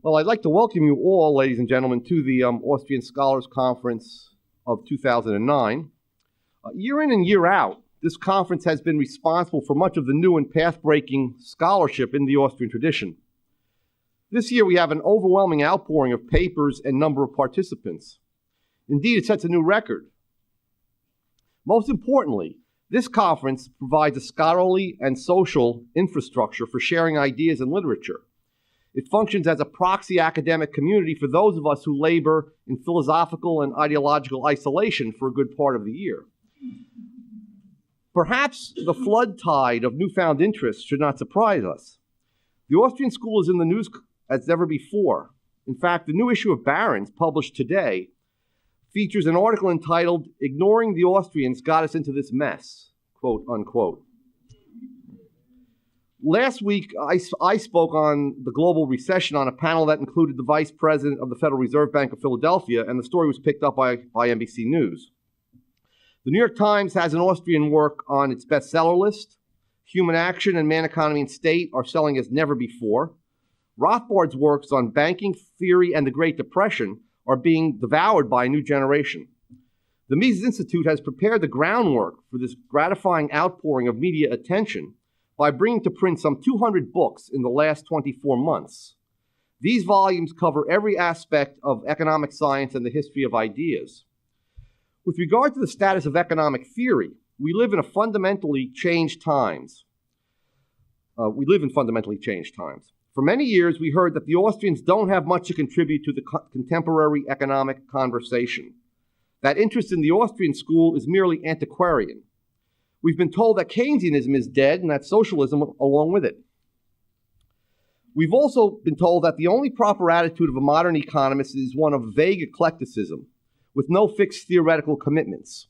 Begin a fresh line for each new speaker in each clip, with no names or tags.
Well, I'd like to welcome you all, ladies and gentlemen, to the Austrian Scholars Conference of 2009. Year in and year out, this conference has been responsible for much of the new and path-breaking scholarship in the Austrian tradition. This year, we have an overwhelming outpouring of papers and number of participants. Indeed, it sets a new record. Most importantly, this conference provides a scholarly and social infrastructure for sharing ideas and literature. It functions as a proxy academic community for those of us who labor in philosophical and ideological isolation for a good part of the year. Perhaps the flood tide of newfound interest should not surprise us. The Austrian school is in the news as never before. In fact, the new issue of Barron's, published today, features an article entitled, "Ignoring the Austrians Got Us Into This Mess," quote, unquote. Last week, I spoke on the global recession on a panel that included the Vice President of the Federal Reserve Bank of Philadelphia, and the story was picked up by NBC News. The New York Times has an Austrian work on its bestseller list. Human Action and Man, Economy, and State are selling as never before. Rothbard's works on banking theory and the Great Depression are being devoured by a new generation. The Mises Institute has prepared the groundwork for this gratifying outpouring of media attention by bringing to print some 200 books in the last 24 months. These volumes cover every aspect of economic science and the history of ideas. With regard to the status of economic theory, we live in fundamentally changed times. For many years, we heard that the Austrians don't have much to contribute to the contemporary economic conversation. That interest in the Austrian school is merely antiquarian. We've been told that Keynesianism is dead and that socialism along with it. We've also been told that the only proper attitude of a modern economist is one of vague eclecticism, with no fixed theoretical commitments.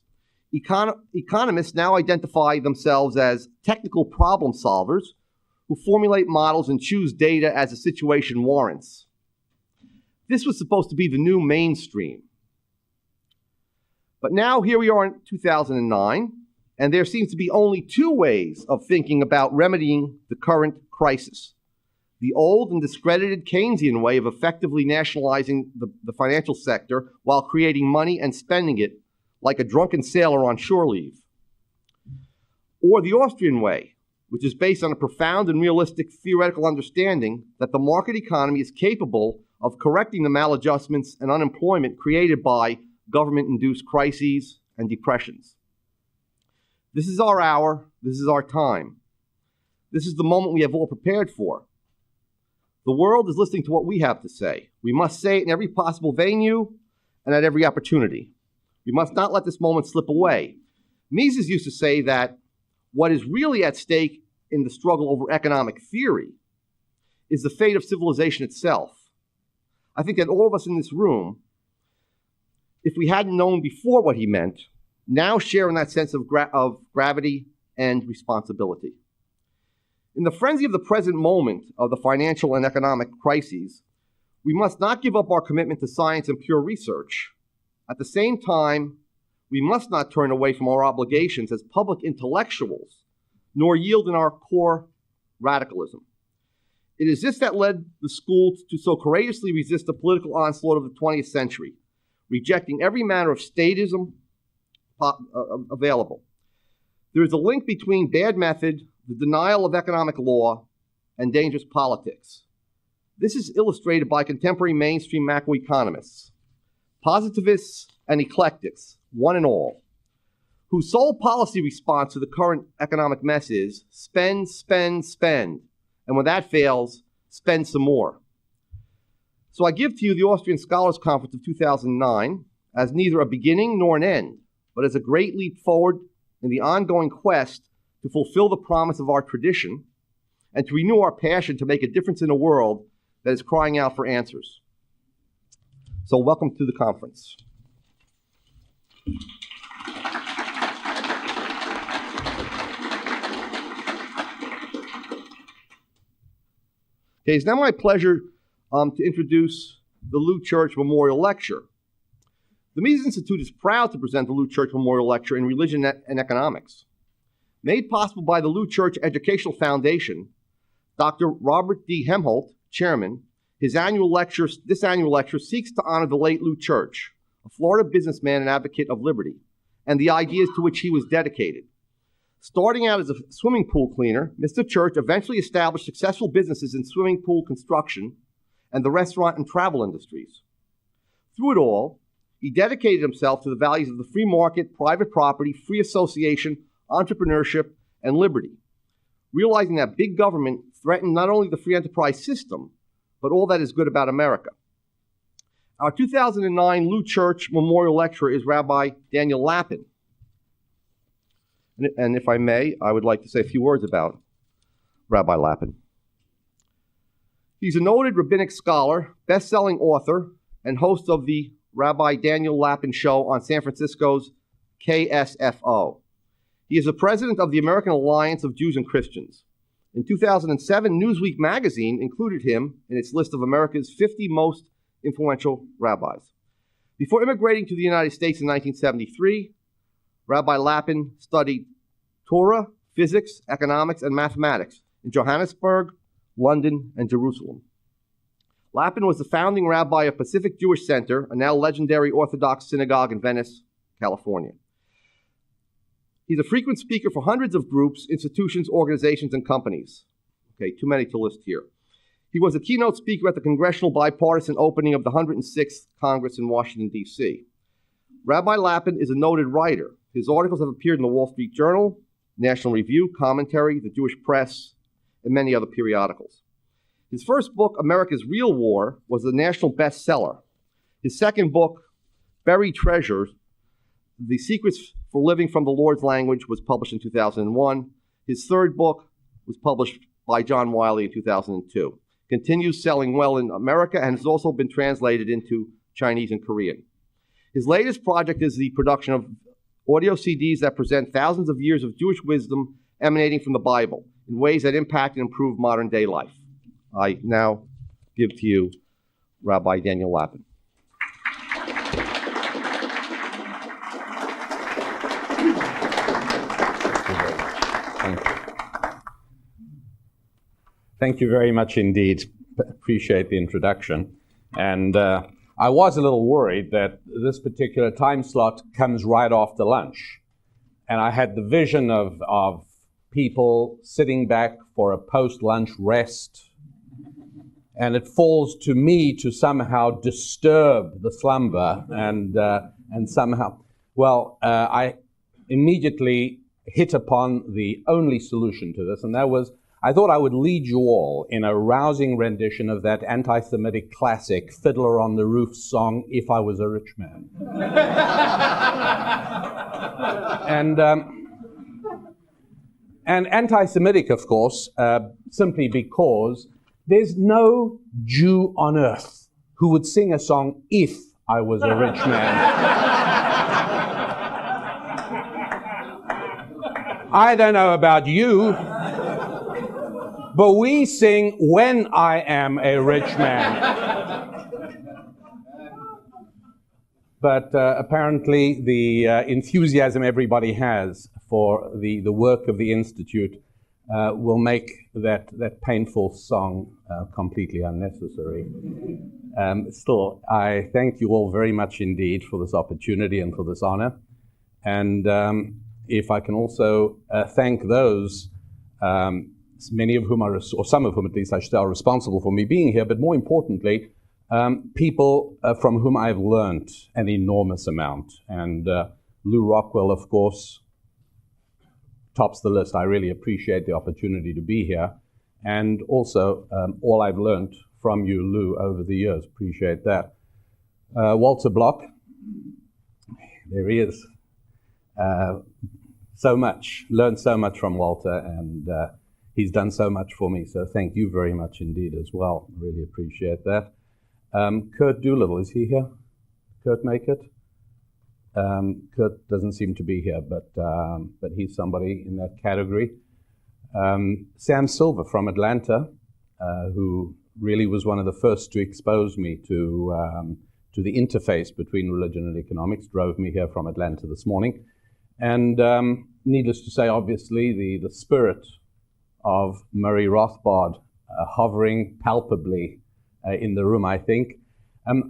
Economists now identify themselves as technical problem solvers who formulate models and choose data as the situation warrants. This was supposed to be the new mainstream. But now here we are in 2009, and there seems to be only two ways of thinking about remedying the current crisis. The old and discredited Keynesian way of effectively nationalizing the financial sector while creating money and spending it like a drunken sailor on shore leave. Or the Austrian way, which is based on a profound and realistic theoretical understanding that the market economy is capable of correcting the maladjustments and unemployment created by government-induced crises and depressions. This is our hour. This is our time. This is the moment we have all prepared for. The world is listening to what we have to say. We must say it in every possible venue and at every opportunity. We must not let this moment slip away. Mises used to say that what is really at stake in the struggle over economic theory is the fate of civilization itself. I think that all of us in this room, if we hadn't known before what he meant, now share in that sense of gravity and responsibility. In the frenzy of the present moment of the financial and economic crises, we must not give up our commitment to science and pure research. At the same time, we must not turn away from our obligations as public intellectuals, nor yield in our core radicalism. It is this that led the school to so courageously resist the political onslaught of the 20th century, rejecting every manner of statism available. There is a link between bad method, the denial of economic law, and dangerous politics. This is illustrated by contemporary mainstream macroeconomists, positivists and eclectics, one and all, whose sole policy response to the current economic mess is spend, spend, spend, and when that fails, spend some more. So I give to you the Austrian Scholars Conference of 2009 as neither a beginning nor an end, but as a great leap forward in the ongoing quest to fulfill the promise of our tradition and to renew our passion to make a difference in a world that is crying out for answers. So welcome to the conference. Okay, it's now my pleasure to introduce the Lou Church Memorial Lecture. The Mises Institute is proud to present the Lou Church Memorial Lecture in Religion and Economics. Made possible by the Lou Church Educational Foundation, Dr. Robert D. Hemholt, Chairman, This annual lecture seeks to honor the late Lou Church, a Florida businessman and advocate of liberty, and the ideas to which he was dedicated. Starting out as a swimming pool cleaner, Mr. Church eventually established successful businesses in swimming pool construction and the restaurant and travel industries. Through it all, he dedicated himself to the values of the free market, private property, free association, entrepreneurship, and liberty, realizing that big government threatened not only the free enterprise system, but all that is good about America. Our 2009 Lou Church Memorial Lecturer is Rabbi Daniel Lapin. And if I may, I would like to say a few words about Rabbi Lapin. He's a noted rabbinic scholar, best-selling author, and host of the Rabbi Daniel Lapin Show on San Francisco's KSFO. He is the president of the American Alliance of Jews and Christians. In 2007, Newsweek magazine included him in its list of America's 50 most influential rabbis. Before immigrating to the United States in 1973, Rabbi Lapin studied Torah, physics, economics, and mathematics in Johannesburg, London, and Jerusalem. Lapin was the founding rabbi of Pacific Jewish Center, a now legendary Orthodox synagogue in Venice, California. He's a frequent speaker for hundreds of groups, institutions, organizations, and companies. Okay, too many to list here. He was a keynote speaker at the congressional bipartisan opening of the 106th Congress in Washington, D.C. Rabbi Lapin is a noted writer. His articles have appeared in the Wall Street Journal, National Review, Commentary, the Jewish Press, and many other periodicals. His first book, America's Real War, was a national bestseller. His second book, Buried Treasures, The Secrets for Living from the Lord's Language, was published in 2001. His third book was published by John Wiley in 2002. Continues selling well in America and has also been translated into Chinese and Korean. His latest project is the production of audio CDs that present thousands of years of Jewish wisdom emanating from the Bible in ways that impact and improve modern-day life. I now give to you Rabbi Daniel Lapin.
Thank you very much indeed. Appreciate the introduction. And I was a little worried that this particular time slot comes right after lunch. And I had the vision of people sitting back for a post-lunch rest. And it falls to me to somehow disturb the slumber and somehow, I immediately hit upon the only solution to this, and that was, I thought I would lead you all in a rousing rendition of that anti-Semitic classic, Fiddler on the Roof song, If I Was a Rich Man. And anti-Semitic, of course, simply because there's no Jew on earth who would sing a song, If I Was a Rich Man. I don't know about you, but we sing When I Am a Rich Man. But apparently the enthusiasm everybody has for the work of the Institute will make that painful song completely unnecessary. Still, I thank you all very much indeed for this opportunity and for this honor. And if I can also thank those, many of whom are, or some of whom at least I should say, are responsible for me being here, but more importantly, people from whom I've learned an enormous amount. And Lou Rockwell, of course, tops the list. I really appreciate the opportunity to be here. And also, all I've learned from you, Lou, over the years. Appreciate that. Walter Block, there he is. So much, learned so much from Walter, and he's done so much for me, so thank you very much indeed as well. Really appreciate that. Kurt Doolittle, is he here? Kurt make it? Kurt doesn't seem to be here, but he's somebody in that category. Sam Silver from Atlanta, who really was one of the first to expose me to the interface between religion and economics, drove me here from Atlanta this morning. And needless to say, obviously, the spirit of Murray Rothbard hovering palpably in the room, I think.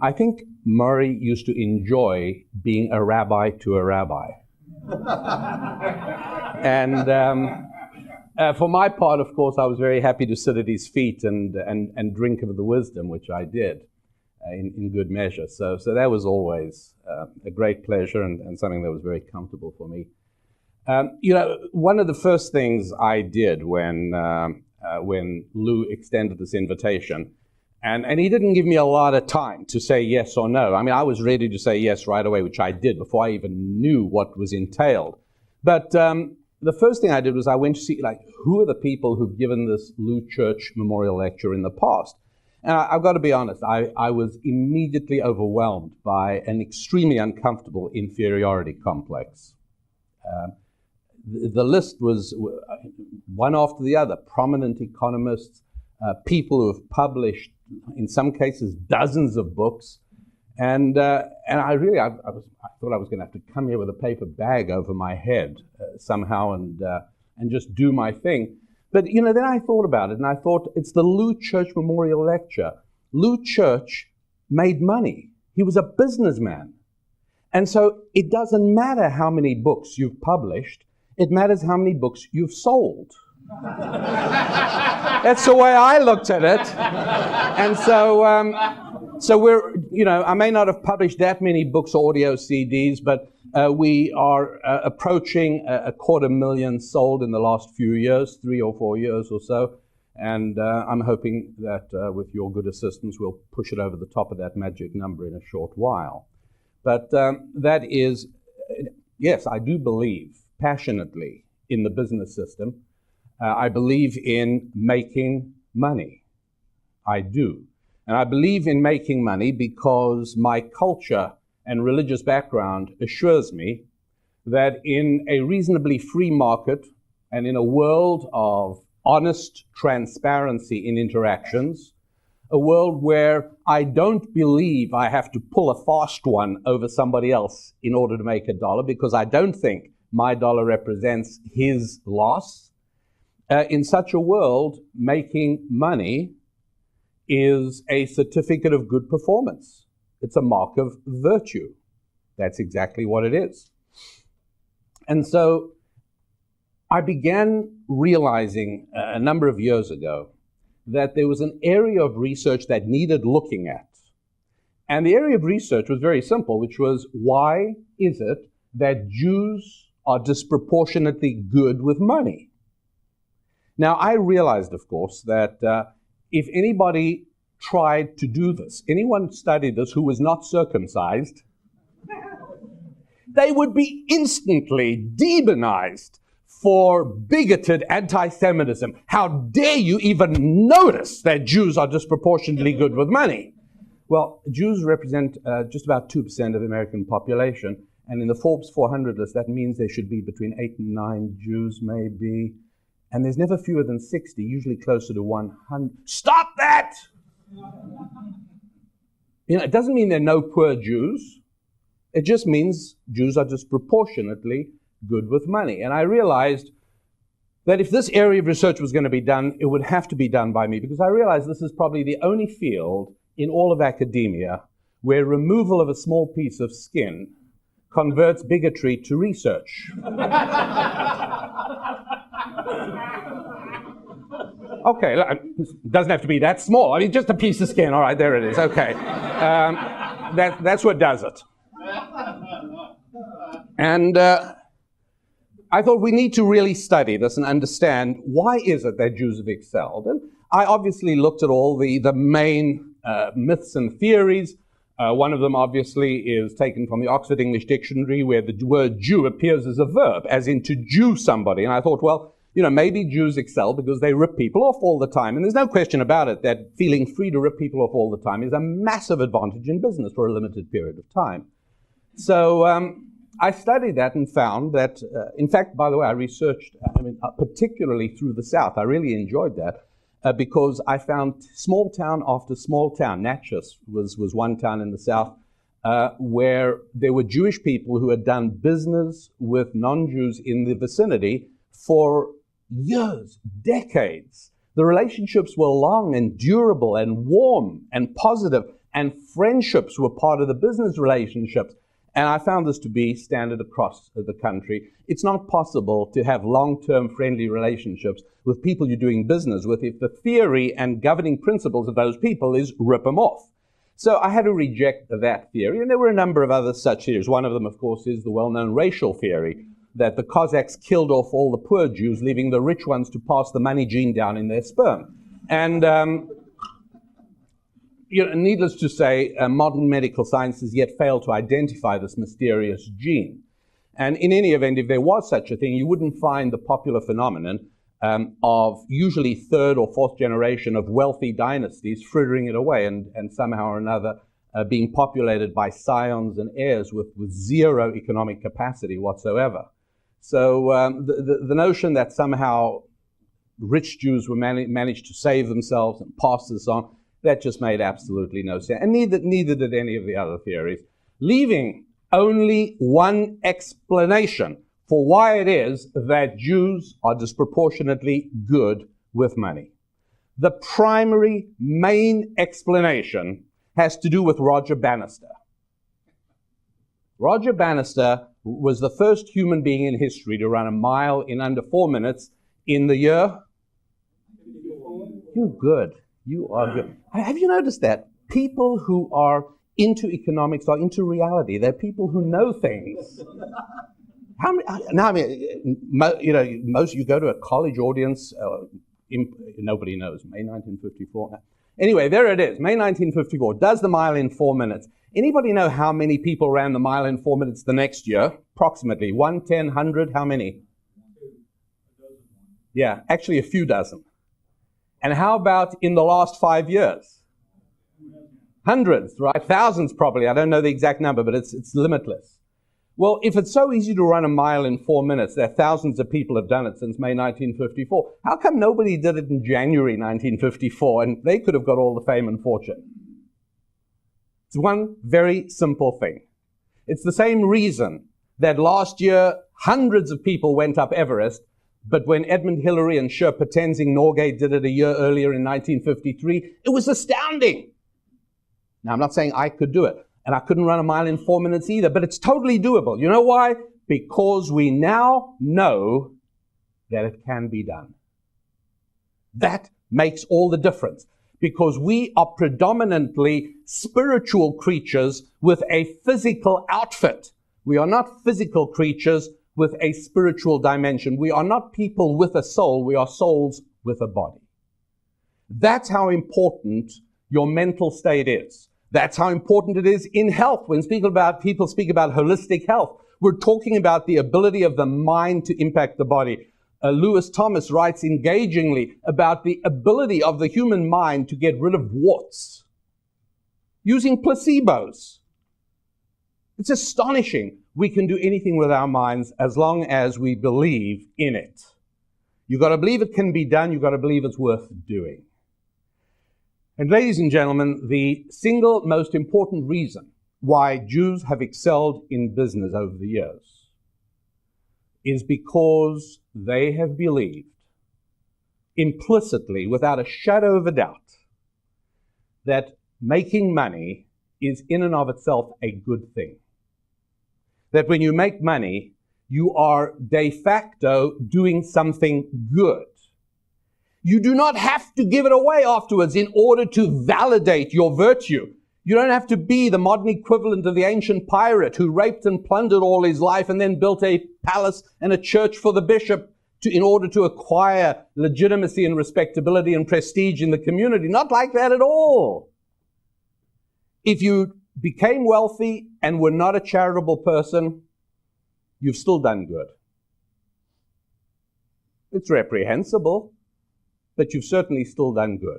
I think Murray used to enjoy being a rabbi to a rabbi. And for my part, of course, I was very happy to sit at his feet and drink of the wisdom, which I did in good measure. So that was always a great pleasure and something that was very comfortable for me. One of the first things I did when Lou extended this invitation, and he didn't give me a lot of time to say yes or no. I mean, I was ready to say yes right away, which I did before I even knew what was entailed. But the first thing I did was I went to see, who are the people who've given this Lou Church Memorial Lecture in the past? And I've got to be honest, I was immediately overwhelmed by an extremely uncomfortable inferiority complex. The list was one after the other, prominent economists, people who have published, in some cases, dozens of books. And I thought I was going to have to come here with a paper bag over my head somehow and just do my thing. But, then I thought about it, and I thought, it's the Lou Church Memorial Lecture. Lou Church made money. He was a businessman. And so it doesn't matter how many books you've published, it matters how many books you've sold. That's the way I looked at it. And so we're, I may not have published that many books or audio CDs, but we are approaching 250,000 sold in the last few years, 3 or 4 years or so. And I'm hoping that with your good assistance, we'll push it over the top of that magic number in a short while. But that is, yes, I do believe passionately in the business system. I believe in making money. I do. And I believe in making money because my culture and religious background assures me that in a reasonably free market and in a world of honest transparency in interactions, a world where I don't believe I have to pull a fast one over somebody else in order to make a dollar, because I don't think my dollar represents his loss. In such a world, making money is a certificate of good performance. It's a mark of virtue. That's exactly what it is. And so I began realizing a number of years ago that there was an area of research that needed looking at. And the area of research was very simple, which was, why is it that Jews are disproportionately good with money? Now, I realized, of course, that if anybody tried to do this, anyone studied this who was not circumcised, they would be instantly demonized for bigoted anti-Semitism. How dare you even notice that Jews are disproportionately good with money? Well, Jews represent just about 2% of the American population, and in the Forbes 400 list, that means there should be between 8 and 9 Jews, maybe. And there's never fewer than 60, usually closer to 100. Stop that! It doesn't mean there are no poor Jews. It just means Jews are disproportionately good with money. And I realized that if this area of research was going to be done, it would have to be done by me, because I realized this is probably the only field in all of academia where removal of a small piece of skin converts bigotry to research. Okay, it doesn't have to be that small. I mean, just a piece of skin. All right, there it is. Okay. That's what does it. And I thought we need to really study this and understand, why is it that Jews have excelled? And I obviously looked at all the main myths and theories. One of them, obviously, is taken from the Oxford English Dictionary, where the word Jew appears as a verb, as in to Jew somebody. And I thought, well, maybe Jews excel because they rip people off all the time. And there's no question about it that feeling free to rip people off all the time is a massive advantage in business for a limited period of time. So I studied that and found that, in fact, by the way, I researched, particularly through the South. I really enjoyed that because I found small town after small town. Natchez was one town in the South where there were Jewish people who had done business with non-Jews in the vicinity for years, decades. The relationships were long and durable and warm and positive, and friendships were part of the business relationships. And I found this to be standard across the country. It's not possible to have long-term friendly relationships with people you're doing business with if the theory and governing principles of those people is rip them off. So I had to reject that theory, and there were a number of other such theories. One of them, of course, is the well-known racial theory, that the Cossacks killed off all the poor Jews, leaving the rich ones to pass the money gene down in their sperm. And needless to say, modern medical science has yet failed to identify this mysterious gene. And in any event, if there was such a thing, you wouldn't find the popular phenomenon of usually third or fourth generation of wealthy dynasties frittering it away and somehow or another being populated by scions and heirs with zero economic capacity whatsoever. So the notion that somehow rich Jews were managed to save themselves and pass this on, that just made absolutely no sense. And neither did any of the other theories, leaving only one explanation for why it is that Jews are disproportionately good with money. The primary main explanation has to do with Roger Bannister. Roger Bannister was the first human being in history to run a mile in under 4 minutes in the year. You're good. You are good. Have you noticed that? People who are into economics are into reality. They're people who know things. How many? Now, I mean, most you go to a college audience. Nobody knows. May 1954. Anyway, there it is. May 1954. Does the mile in 4 minutes. Anybody know how many people ran the mile in 4 minutes the next year? Approximately 1, 10, 100. How many? Yeah, actually a few dozen. And how about in the last 5 years? Hundreds, right? Thousands probably. I don't know the exact number, but it's limitless. Well, if it's so easy to run a mile in 4 minutes, that thousands of people have done it since May 1954, how come nobody did it in January 1954 and they could have got all the fame and fortune? It's one very simple thing. It's the same reason that last year hundreds of people went up Everest, but when Edmund Hillary and Sherpa Tenzing Norgay did it a year earlier in 1953, it was astounding. Now, I'm not saying I could do it, and I couldn't run a mile in 4 minutes either, but it's totally doable. You know why? Because we now know that it can be done. That makes all the difference, because we are predominantly spiritual creatures with a physical outfit. We are not physical creatures with a spiritual dimension. We are not people with a soul. We are souls with a body. That's how important your mental state is. That's how important it is in health. When people speak about holistic health, we're talking about the ability of the mind to impact the body. Lewis Thomas writes engagingly about the ability of the human mind to get rid of warts using placebos. It's astonishing. We can do anything with our minds as long as we believe in it. You've got to believe it can be done. You've got to believe it's worth doing. And ladies and gentlemen, the single most important reason why Jews have excelled in business over the years is because they have believed implicitly, without a shadow of a doubt, that making money is in and of itself a good thing. That when you make money, you are de facto doing something good. You do not have to give it away afterwards in order to validate your virtue. You don't have to be the modern equivalent of the ancient pirate who raped and plundered all his life and then built a palace and a church for the bishop in order to acquire legitimacy and respectability and prestige in the community. Not like that at all. If you became wealthy and were not a charitable person, you've still done good. It's reprehensible, but you've certainly still done good.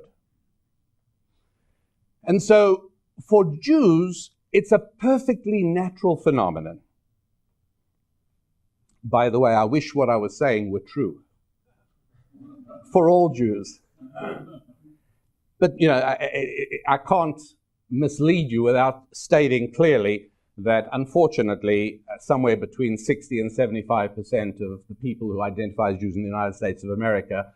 And so, for Jews, it's a perfectly natural phenomenon. By the way, I wish what I was saying were true. For all Jews. But, I can't mislead you without stating clearly that, unfortunately, somewhere between 60 and 75% of the people who identify as Jews in the United States of America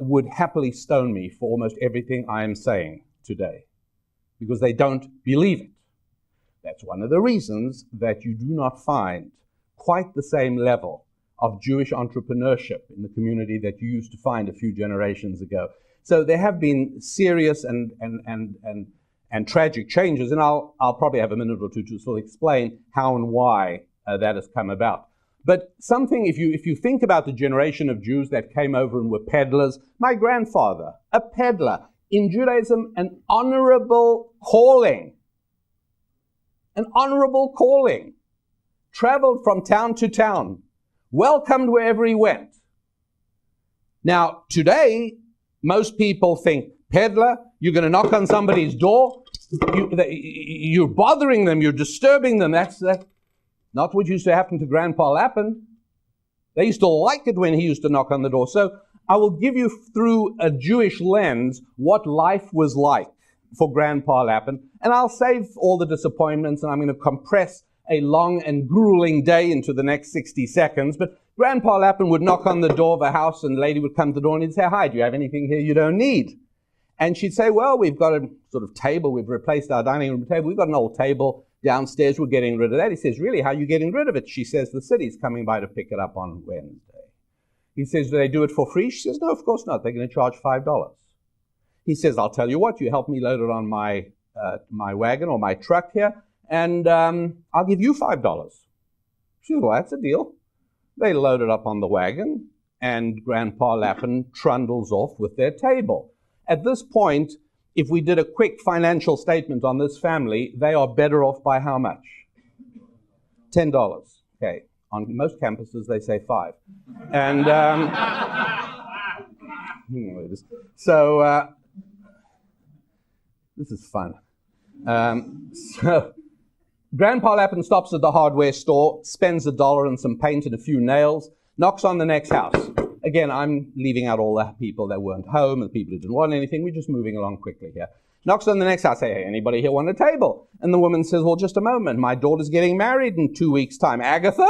would happily stone me for almost everything I am saying today, because they don't believe it. That's one of the reasons that you do not find quite the same level of Jewish entrepreneurship in the community that you used to find a few generations ago. So there have been serious and tragic changes, and I'll probably have a minute or two to sort of explain how and why that has come about. But something, if you think about the generation of Jews that came over and were peddlers, my grandfather, a peddler, in Judaism, an honorable calling, traveled from town to town, welcomed wherever he went. Now, today, most people think, peddler, you're going to knock on somebody's door, you're bothering them, you're disturbing them. That's not what used to happen to Grandpa Lapin. They used to like it when he used to knock on the door. So I will give you through a Jewish lens what life was like for Grandpa Lapin, and I'll save all the disappointments, and I'm going to compress a long and grueling day into the next 60 seconds. But Grandpa Lapin would knock on the door of a house, and the lady would come to the door and he'd say, "Hi, do you have anything here you don't need?" And she'd say, "Well, we've got a sort of table. We've replaced our dining room table. We've got an old table downstairs. We're getting rid of that." He says, "Really, how are you getting rid of it?" She says, "The city's coming by to pick it up on Wednesday." He says, "Do they do it for free?" She says, "No, of course not. They're going to charge $5. He says, "I'll tell you what, you help me load it on my wagon or my truck here, and I'll give you $5. She says, "Well, that's a deal." They load it up on the wagon, and Grandpa Lapin trundles off with their table. At this point, if we did a quick financial statement on this family, they are better off by how much? $10. Okay. On most campuses, they say $5. And so this is fun. So Grandpa Lapin stops at the hardware store, spends $1 and some paint and a few nails, knocks on the next house. Again, I'm leaving out all the people that weren't home and the people who didn't want anything. We're just moving along quickly here. Knocks on the next house. Hey, anybody here want a table? And the woman says, "Well, just a moment. My daughter's getting married in 2 weeks' time. Agatha?"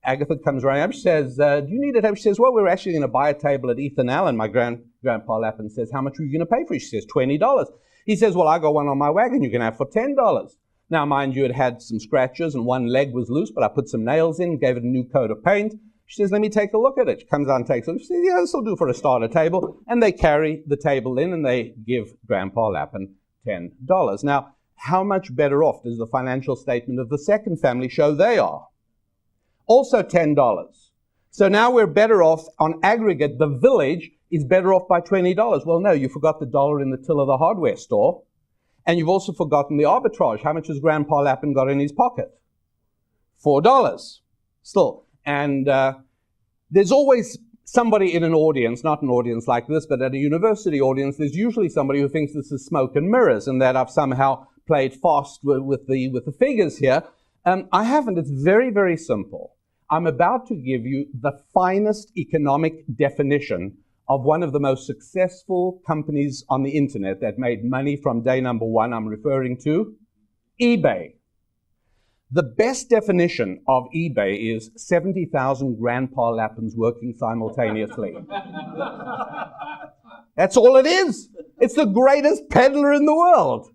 Agatha comes running up. She says, "Do you need a table?" She says, "Well, we're actually going to buy a table at Ethan Allen." My Grandpa Lapin says, "How much are you going to pay for it?" She says, $20. He says, "Well, I got one on my wagon you can have for $10. Now, mind you, it had some scratches and one leg was loose, but I put some nails in, gave it a new coat of paint. She says, "Let me take a look at it." She comes out and takes a look. She says, "Yeah, this will do for a starter table." And they carry the table in and they give Grandpa Lapin $10. Now, how much better off does the financial statement of the second family show they are? Also $10. So now we're better off on aggregate. The village is better off by $20. Well, no, you forgot the dollar in the till of the hardware store. And you've also forgotten the arbitrage. How much has Grandpa Lapin got in his pocket? $4. Still. And there's always somebody in an audience, not an audience like this, but at a university audience, there's usually somebody who thinks this is smoke and mirrors and that I've somehow played fast with the figures here. I haven't. It's very, very simple. I'm about to give you the finest economic definition of one of the most successful companies on the internet that made money from day number one. I'm referring to eBay. The best definition of eBay is 70,000 Grandpa Lapins working simultaneously. That's all it is. It's the greatest peddler in the world.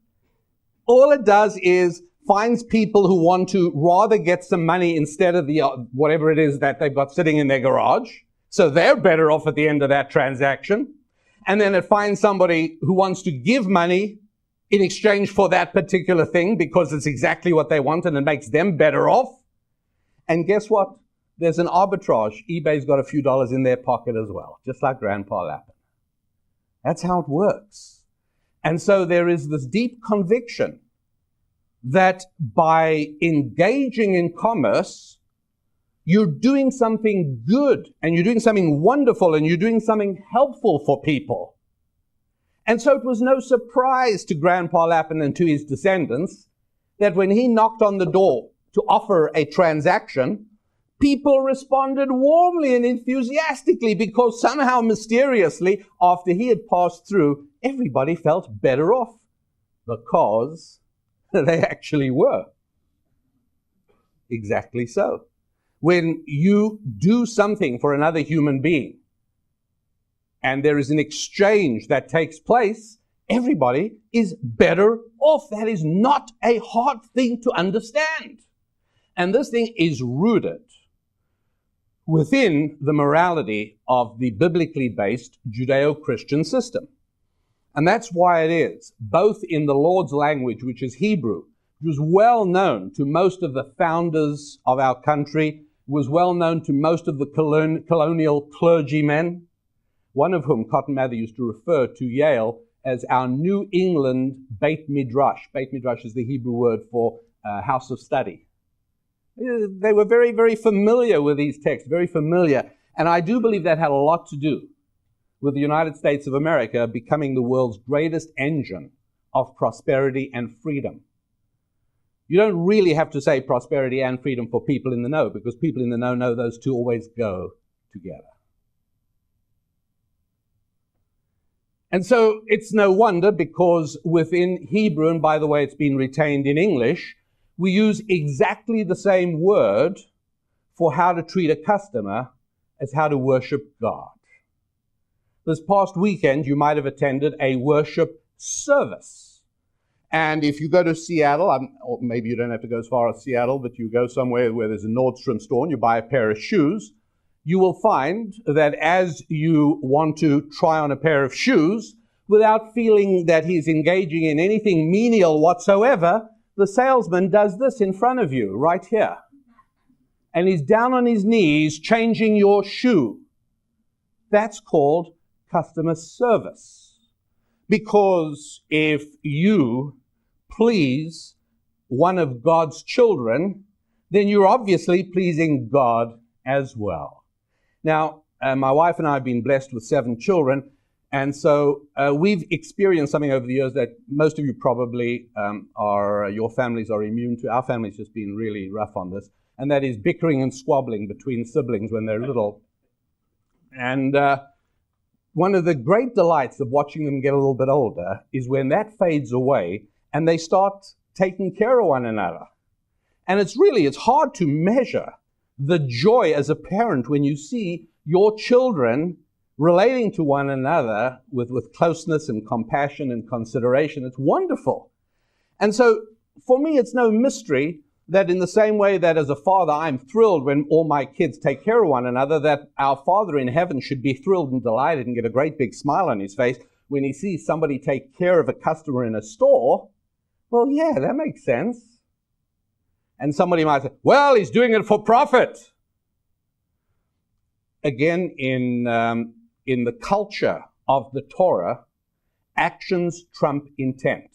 All it does is finds people who want to rather get some money instead of the whatever it is that they've got sitting in their garage. So they're better off at the end of that transaction. And then it finds somebody who wants to give money in exchange for that particular thing because it's exactly what they want and it makes them better off. And guess what? There's an arbitrage. eBay's got a few dollars in their pocket as well, just like Grandpa Lapin. That's how it works. And so there is this deep conviction that by engaging in commerce, you're doing something good and you're doing something wonderful and you're doing something helpful for people. And so it was no surprise to Grandpa Lapin and to his descendants that when he knocked on the door to offer a transaction, people responded warmly and enthusiastically because somehow mysteriously, after he had passed through, everybody felt better off because they actually were. Exactly so. When you do something for another human being, and there is an exchange that takes place, everybody is better off. That is not a hard thing to understand. And this thing is rooted within the morality of the biblically based Judeo-Christian system. And that's why it is, both in the Lord's language, which is Hebrew, which was well known to most of the founders of our country, was well known to most of the colonial clergymen, one of whom Cotton Mather used to refer to Yale as our New England Beit Midrash. Beit Midrash is the Hebrew word for house of study. They were very, very familiar with these texts, very familiar. And I do believe that had a lot to do with the United States of America becoming the world's greatest engine of prosperity and freedom. You don't really have to say prosperity and freedom for people in the know, because people in the know those two always go together. And so it's no wonder, because within Hebrew, and by the way, it's been retained in English, we use exactly the same word for how to treat a customer as how to worship God. This past weekend, you might have attended a worship service. And if you go to Seattle, or maybe you don't have to go as far as Seattle, but you go somewhere where there's a Nordstrom store and you buy a pair of shoes, you will find that as you want to try on a pair of shoes, without feeling that he's engaging in anything menial whatsoever, the salesman does this in front of you, right here. And he's down on his knees changing your shoe. That's called customer service. Because if you please one of God's children, then you're obviously pleasing God as well. Now, my wife and I have been blessed with 7 children, and so we've experienced something over the years that most of you probably your families are immune to. Our family's just been really rough on this, and that is bickering and squabbling between siblings when they're little. And one of the great delights of watching them get a little bit older is when that fades away and they start taking care of one another. And it's hard to measure the joy as a parent when you see your children relating to one another with closeness and compassion and consideration. It's wonderful. And so for me, it's no mystery that in the same way that as a father, I'm thrilled when all my kids take care of one another, that our Father in heaven should be thrilled and delighted and get a great big smile on his face when he sees somebody take care of a customer in a store. Well, yeah, that makes sense. And somebody might say, well, he's doing it for profit. Again, in the culture of the Torah, actions trump intent.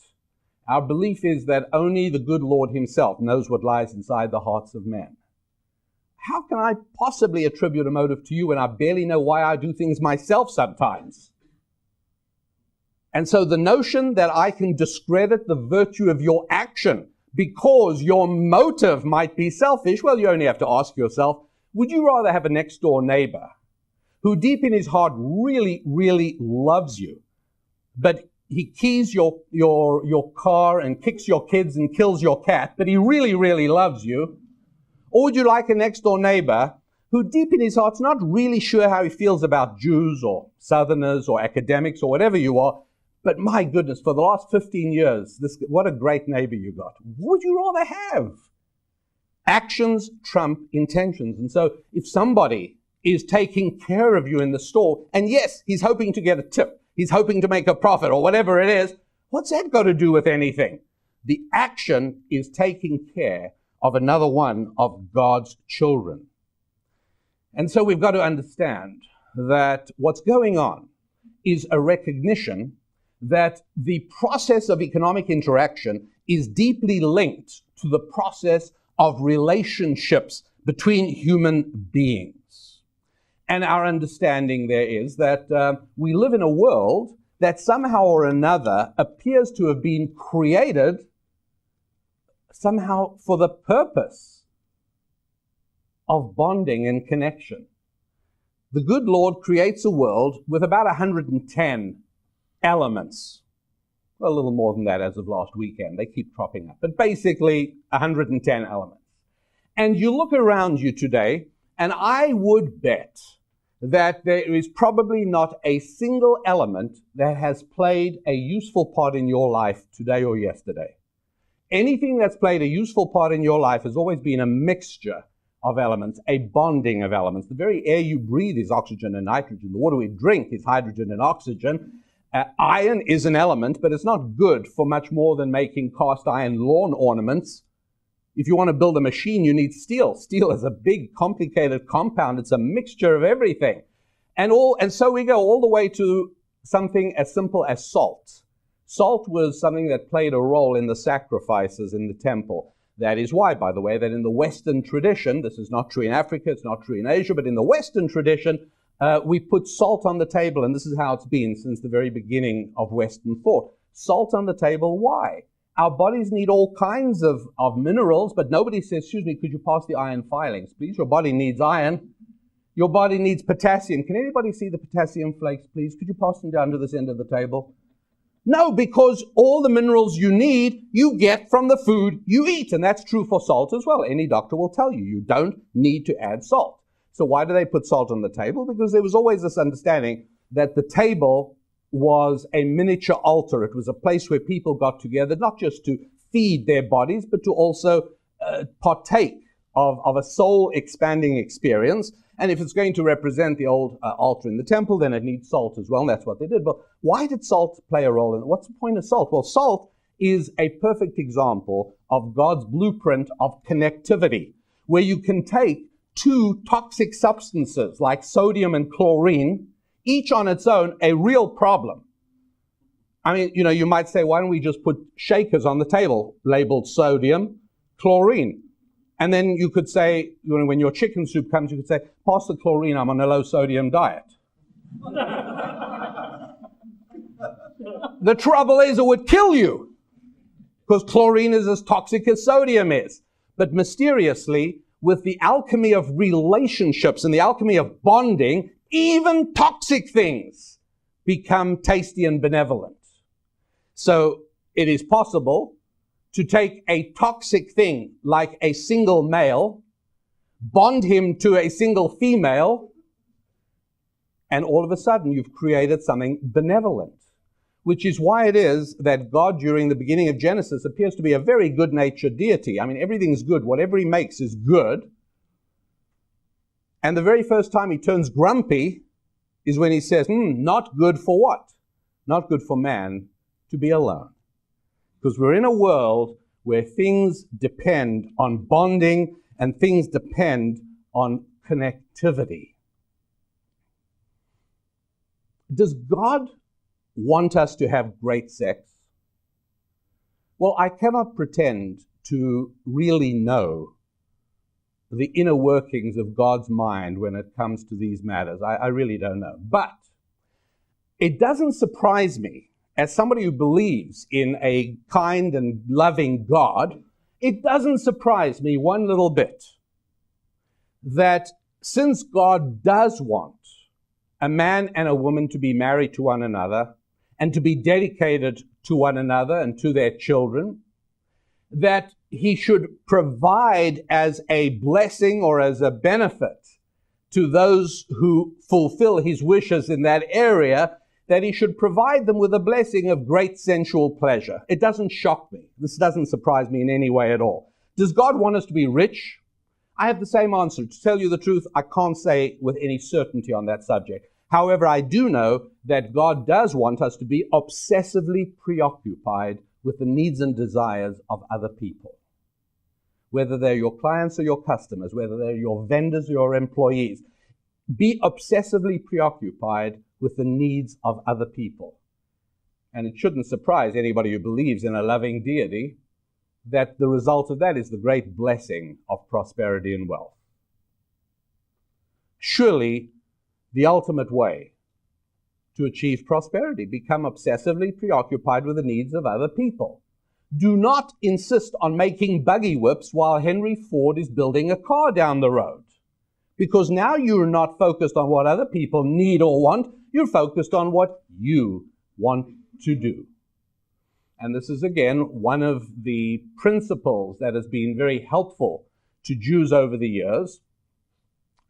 Our belief is that only the good Lord himself knows what lies inside the hearts of men. How can I possibly attribute a motive to you when I barely know why I do things myself sometimes? And so the notion that I can discredit the virtue of your action because your motive might be selfish, well, you only have to ask yourself, would you rather have a next-door neighbor who deep in his heart really, really loves you, but he keys your car and kicks your kids and kills your cat, but he really, really loves you? Or would you like a next-door neighbor who deep in his heart's not really sure how he feels about Jews or Southerners or academics or whatever you are, but my goodness, for the last 15 years, what a great neighbor you got. What would you rather have? Actions trump intentions. And so if somebody is taking care of you in the store, and yes, he's hoping to get a tip, he's hoping to make a profit or whatever it is, what's that got to do with anything? The action is taking care of another one of God's children. And so we've got to understand that what's going on is a recognition that the process of economic interaction is deeply linked to the process of relationships between human beings. And our understanding there is that we live in a world that somehow or another appears to have been created somehow for the purpose of bonding and connection. The good Lord creates a world with about 110 elements. Well, a little more than that as of last weekend. They keep cropping up. But basically, 110 elements. And you look around you today, and I would bet that there is probably not a single element that has played a useful part in your life today or yesterday. Anything that's played a useful part in your life has always been a mixture of elements, a bonding of elements. The very air you breathe is oxygen and nitrogen. The water we drink is hydrogen and oxygen. Iron is an element, but it's not good for much more than making cast iron lawn ornaments. If you want to build a machine, you need steel. Steel is a big, complicated compound. It's a mixture of everything. And so we go all the way to something as simple as salt. Salt was something that played a role in the sacrifices in the temple. That is why, by the way, that in the Western tradition, this is not true in Africa, it's not true in Asia, but in the Western tradition, we put salt on the table, and this is how it's been since the very beginning of Western thought. Salt on the table, why? Our bodies need all kinds of minerals, but nobody says, excuse me, could you pass the iron filings, please? Your body needs iron. Your body needs potassium. Can anybody see the potassium flakes, please? Could you pass them down to this end of the table? No, because all the minerals you need, you get from the food you eat. And that's true for salt as well. Any doctor will tell you, you don't need to add salt. So why do they put salt on the table? Because there was always this understanding that the table was a miniature altar. It was a place where people got together, not just to feed their bodies, but to also partake of a soul-expanding experience. And if it's going to represent the old altar in the temple, then it needs salt as well, and that's what they did. But why did salt play a role in it? What's the point of salt? Well, salt is a perfect example of God's blueprint of connectivity, where you can take two toxic substances like sodium and chlorine, each on its own, a real problem. I mean, you might say, why don't we just put shakers on the table labeled sodium, chlorine? And then you could say, when your chicken soup comes, you could say, pass the chlorine, I'm on a low-sodium diet. The trouble is it would kill you, because chlorine is as toxic as sodium is. But mysteriously, with the alchemy of relationships and the alchemy of bonding, even toxic things become tasty and benevolent. So it is possible to take a toxic thing like a single male, bond him to a single female, and all of a sudden you've created something benevolent, which is why it is that God, during the beginning of Genesis, appears to be a very good-natured deity. I mean, everything's good. Whatever he makes is good. And the very first time he turns grumpy is when he says, not good for what? Not good for man to be alone. Because we're in a world where things depend on bonding and things depend on connectivity. Does God want us to have great sex? Well, I cannot pretend to really know the inner workings of God's mind when it comes to these matters. I really don't know. But it doesn't surprise me, as somebody who believes in a kind and loving God, it doesn't surprise me one little bit that since God does want a man and a woman to be married to one another and to be dedicated to one another and to their children, that he should provide as a blessing or as a benefit to those who fulfill his wishes in that area, that he should provide them with a blessing of great sensual pleasure. It doesn't shock me. This doesn't surprise me in any way at all. Does God want us to be rich? I have the same answer. To tell you the truth, I can't say with any certainty on that subject. However, I do know that God does want us to be obsessively preoccupied with the needs and desires of other people. Whether they're your clients or your customers, whether they're your vendors or your employees, be obsessively preoccupied with the needs of other people. And it shouldn't surprise anybody who believes in a loving deity that the result of that is the great blessing of prosperity and wealth. Surely, the ultimate way to achieve prosperity, become obsessively preoccupied with the needs of other people. Do not insist on making buggy whips while Henry Ford is building a car down the road. Because now you're not focused on what other people need or want, you're focused on what you want to do. And this is, again, one of the principles that has been very helpful to Jews over the years,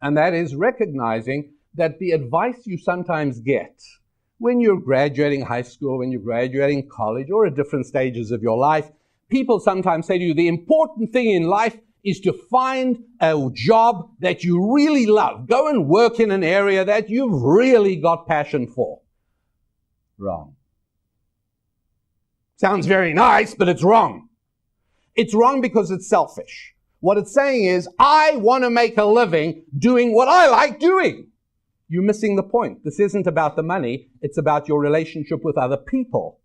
and that is recognizing that the advice you sometimes get when you're graduating high school, when you're graduating college, or at different stages of your life, people sometimes say to you, the important thing in life is to find a job that you really love. Go and work in an area that you've really got passion for. Wrong. Sounds very nice, but it's wrong. It's wrong because it's selfish. What it's saying is, I want to make a living doing what I like doing. You're missing the point. This isn't about the money. It's about your relationship with other people.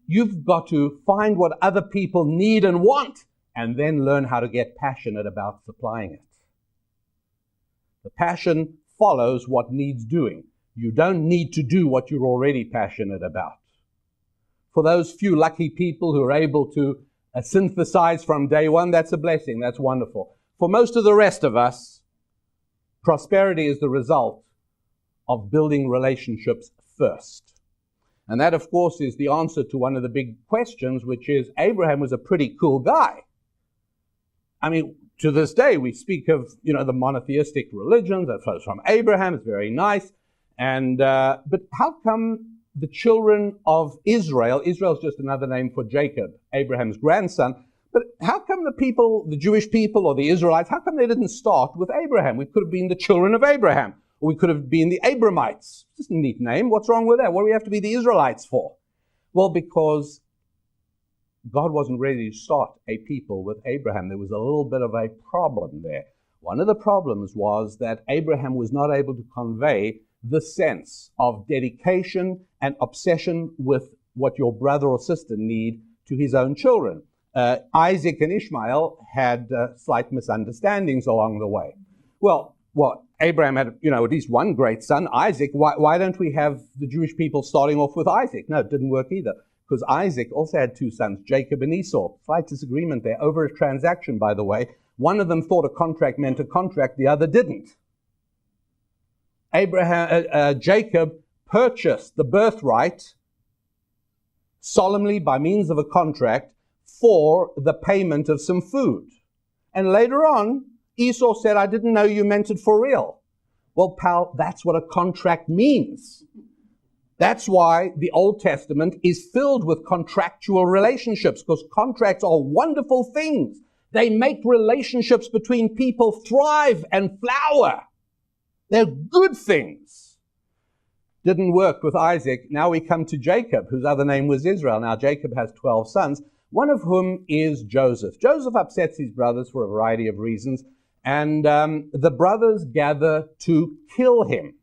You've got to find what other people need and want, and then learn how to get passionate about supplying it. The passion follows what needs doing. You don't need to do what you're already passionate about. For those few lucky people who are able to synthesize from day one, that's a blessing. That's wonderful. For most of the rest of us, prosperity is the result of building relationships first. And that, of course, is the answer to one of the big questions, which is Abraham was a pretty cool guy. I mean, to this day, we speak of, the monotheistic religions that flows from Abraham. It's very nice. And but how come the children of Israel's just another name for Jacob, Abraham's grandson, but how come the Jewish people or the Israelites, how come they didn't start with Abraham? We could have been the children of Abraham, or we could have been the Abramites. Just a neat name. What's wrong with that? What do we have to be the Israelites for? Well, because God wasn't ready to start a people with Abraham. There was a little bit of a problem there. One of the problems was that Abraham was not able to convey the sense of dedication and obsession with what your brother or sister need to his own children. Isaac and Ishmael had slight misunderstandings along the way. Well, Abraham had, at least one great son, Isaac. Why don't we have the Jewish people starting off with Isaac? No, it didn't work either, because Isaac also had two sons, Jacob and Esau. Slight disagreement there over a transaction, by the way. One of them thought a contract meant a contract, the other didn't. Jacob purchased the birthright solemnly by means of a contract for the payment of some food. And later on, Esau said, I didn't know you meant it for real. Well, pal, that's what a contract means. That's why the Old Testament is filled with contractual relationships, because contracts are wonderful things. They make relationships between people thrive and flower. They're good things. Didn't work with Isaac. Now we come to Jacob, whose other name was Israel. Now Jacob has 12 sons, one of whom is Joseph. Joseph upsets his brothers for a variety of reasons, and the brothers gather to kill him.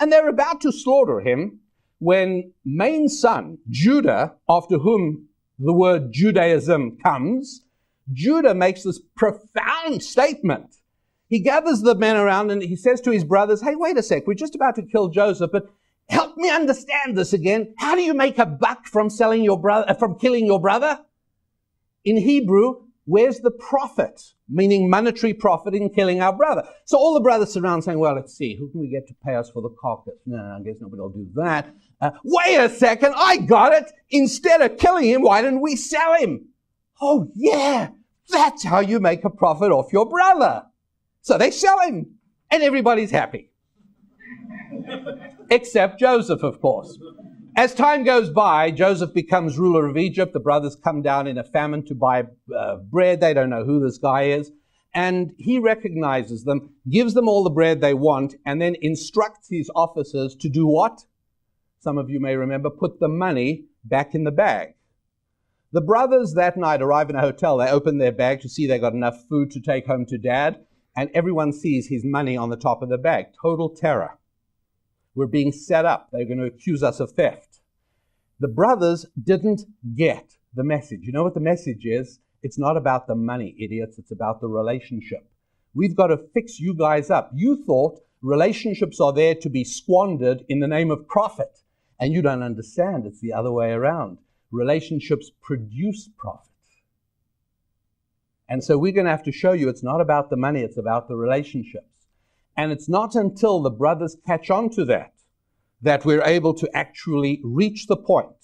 And they're about to slaughter him when main son, Judah, after whom the word Judaism comes, Judah makes this profound statement. He gathers the men around and he says to his brothers, hey, wait a sec, we're just about to kill Joseph, but help me understand this again. How do you make a buck from killing your brother? In Hebrew, where's the profit? Meaning monetary profit in killing our brother. So all the brothers surround saying, well, let's see, who can we get to pay us for the carcass? No, I guess nobody will do that. Wait a second, I got it. Instead of killing him, why didn't we sell him? Oh, yeah, that's how you make a profit off your brother. So they sell him, and everybody's happy. Except Joseph, of course. As time goes by, Joseph becomes ruler of Egypt. The brothers come down in a famine to buy bread. They don't know who this guy is. And he recognizes them, gives them all the bread they want, and then instructs his officers to do what? Some of you may remember, put the money back in the bag. The brothers that night arrive in a hotel. They open their bag to see they got enough food to take home to dad. And everyone sees his money on the top of the bag. Total terror. We're being set up. They're going to accuse us of theft. The brothers didn't get the message. You know what the message is? It's not about the money, idiots. It's about the relationship. We've got to fix you guys up. You thought relationships are there to be squandered in the name of profit. And you don't understand. It's the other way around. Relationships produce profit. And so we're going to have to show you it's not about the money, it's about the relationships. And it's not until the brothers catch on to that we're able to actually reach the point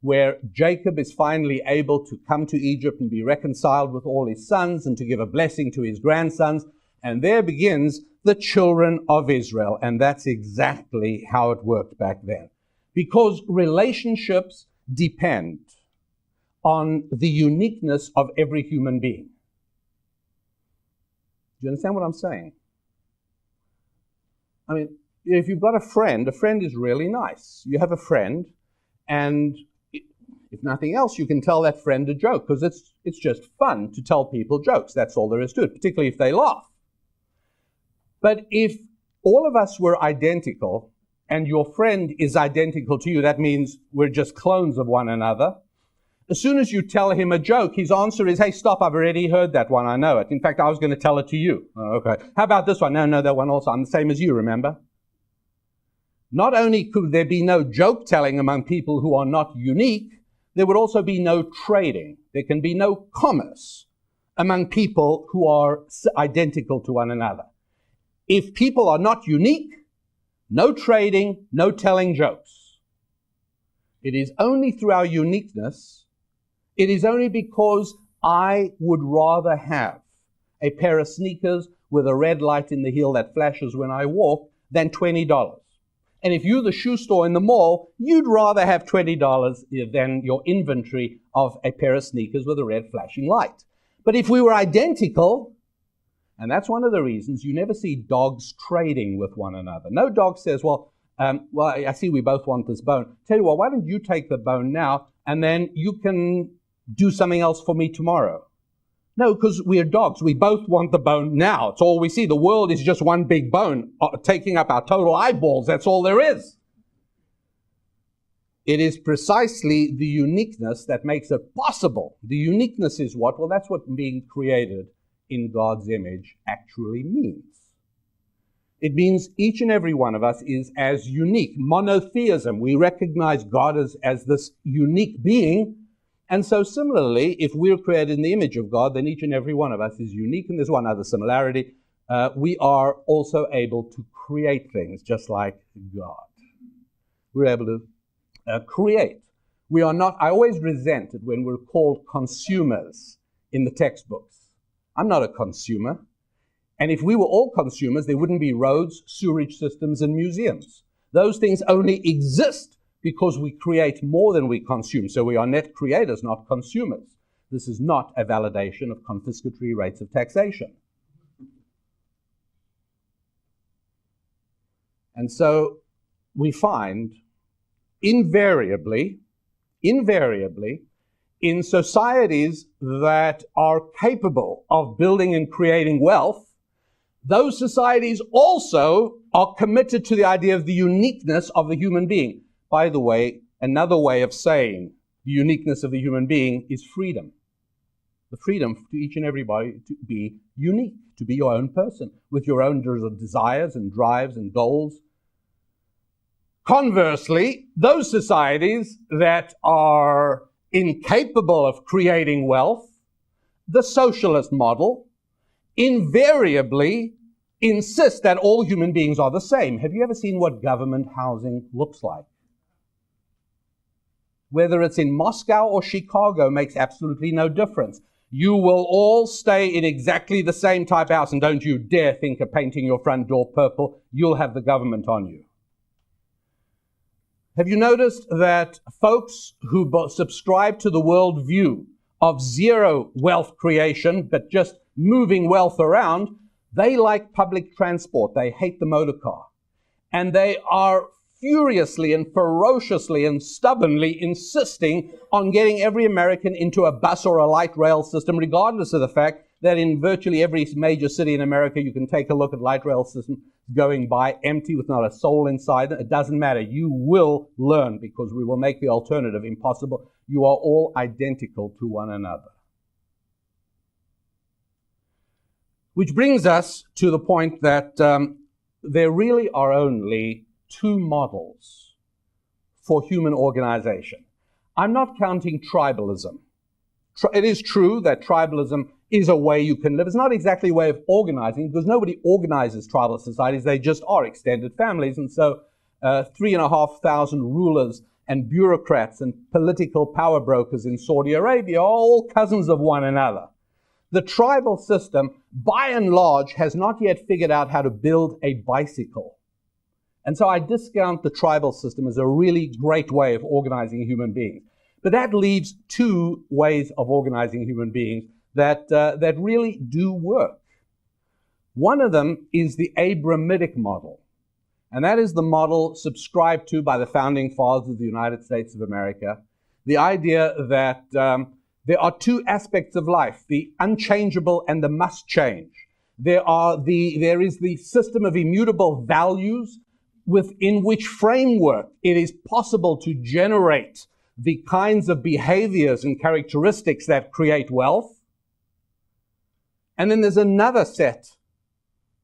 where Jacob is finally able to come to Egypt and be reconciled with all his sons and to give a blessing to his grandsons. And there begins the children of Israel. And that's exactly how it worked back then. Because relationships depend on the uniqueness of every human being. Do you understand what I'm saying? I mean, if you've got a friend is really nice. You have a friend, and if nothing else, you can tell that friend a joke, because it's just fun to tell people jokes. That's all there is to it, particularly if they laugh. But if all of us were identical, and your friend is identical to you, that means we're just clones of one another. As soon as you tell him a joke, his answer is, hey, stop, I've already heard that one, I know it. In fact, I was going to tell it to you. Oh, okay. How about this one? No, that one also. I'm the same as you, remember? Not only could there be no joke telling among people who are not unique, there would also be no trading. There can be no commerce among people who are identical to one another. If people are not unique, no trading, no telling jokes. It is only through our uniqueness, it is only because I would rather have a pair of sneakers with a red light in the heel that flashes when I walk than $20. And if you're the shoe store in the mall, you'd rather have $20 than your inventory of a pair of sneakers with a red flashing light. But if we were identical, and that's one of the reasons you never see dogs trading with one another. No dog says, well, I see we both want this bone. Tell you what, why don't you take the bone now, and then you can do something else for me tomorrow? No, because we're dogs. We both want the bone now. It's all we see. The world is just one big bone taking up our total eyeballs. That's all there is. It is precisely the uniqueness that makes it possible. The uniqueness is what? Well, that's what being created in God's image actually means. It means each and every one of us is as unique. Monotheism. We recognize God as this unique being. And so similarly, if we're created in the image of God, then each and every one of us is unique. And there's one other similarity. We are also able to create things just like God. We're able to create. We are not, I always resent it when we're called consumers in the textbooks. I'm not a consumer. And if we were all consumers, there wouldn't be roads, sewerage systems, and museums. Those things only exist because we create more than we consume. So we are net creators, not consumers. This is not a validation of confiscatory rates of taxation. And so we find invariably, in societies that are capable of building and creating wealth, those societies also are committed to the idea of the uniqueness of the human being. By the way, another way of saying the uniqueness of the human being is freedom. The freedom to each and everybody to be unique, to be your own person, with your own desires and drives and goals. Conversely, those societies that are incapable of creating wealth, the socialist model, invariably insist that all human beings are the same. Have you ever seen what government housing looks like? Whether it's in Moscow or Chicago makes absolutely no difference. You will all stay in exactly the same type of house, and don't you dare think of painting your front door purple. You'll have the government on you. Have you noticed that folks who subscribe to the worldview of zero wealth creation, but just moving wealth around, they like public transport. They hate the motor car. And they are furiously and ferociously and stubbornly insisting on getting every American into a bus or a light rail system, regardless of the fact that in virtually every major city in America, you can take a look at light rail systems going by empty with not a soul inside. It doesn't matter. You will learn, because we will make the alternative impossible. You are all identical to one another. Which brings us to the point that there really are only two models for human organization. I'm not counting tribalism. It is true that tribalism is a way you can live. It's not exactly a way of organizing, because nobody organizes tribal societies. They just are extended families. And so 3,500 rulers and bureaucrats and political power brokers in Saudi Arabia are all cousins of one another. the tribal system, by and large, has not yet figured out how to build a bicycle. And so I discount the tribal system as a really great way of organizing human beings. But that leaves two ways of organizing human beings that really do work. One of them is the Abrahamic model. And that is the model subscribed to by the founding fathers of the United States of America. The idea that there are two aspects of life, the unchangeable and the must change. There is the system of immutable values within which framework it is possible to generate the kinds of behaviors and characteristics that create wealth. And then there's another set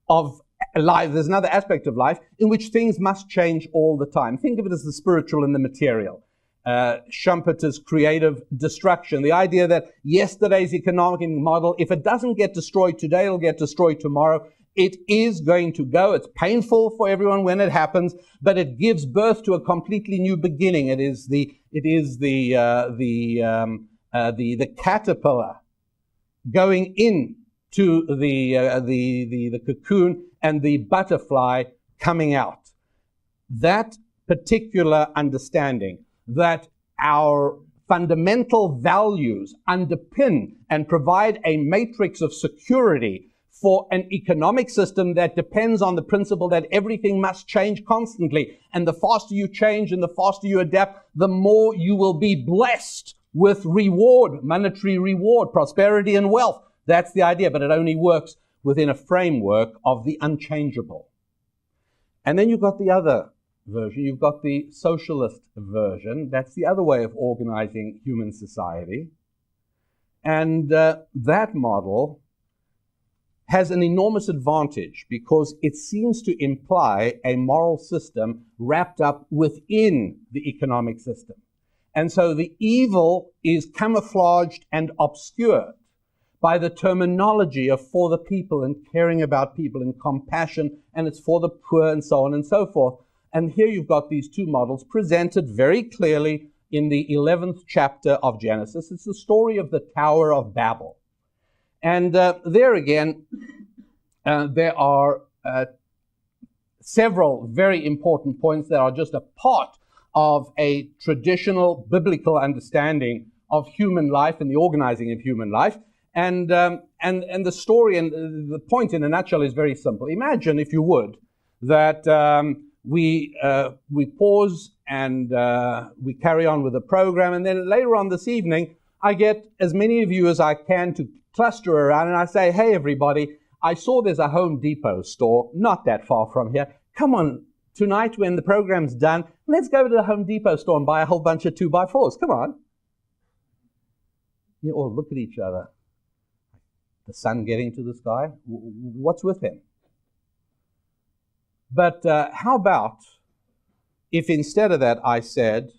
of life, there's another aspect of life in which things must change all the time. Think of it as the spiritual and the material. Schumpeter's creative destruction, the idea that yesterday's economic model, if it doesn't get destroyed today, it'll get destroyed tomorrow. It is going to go. It's painful for everyone when it happens, but it gives birth to a completely new beginning. It is the caterpillar going into the cocoon and the butterfly coming out. That particular understanding that our fundamental values underpin and provide a matrix of security for an economic system that depends on the principle that everything must change constantly. And the faster you change and the faster you adapt, the more you will be blessed with reward, monetary reward, prosperity and wealth. That's the idea, but it only works within a framework of the unchangeable. And then you've got the other version. You've got the socialist version. That's the other way of organizing human society. And that model has an enormous advantage because it seems to imply a moral system wrapped up within the economic system. And so the evil is camouflaged and obscured by the terminology of for the people and caring about people and compassion, and it's for the poor and so on and so forth. And here you've got these two models presented very clearly in the 11th chapter of Genesis. It's the story of the Tower of Babel. And there again, there are several very important points that are just a part of a traditional biblical understanding of human life and the organizing of human life. And the story and the point in a nutshell is very simple. Imagine, if you would, that we pause and we carry on with the program, and then later on this evening, I get as many of you as I can to cluster around, and I say, hey, everybody, I saw there's a Home Depot store not that far from here. Come on, tonight when the program's done, let's go to the Home Depot store and buy a whole bunch of 2x4s. Come on. You all look at each other. The sun getting to the sky? What's with him? But how about if instead of that I said,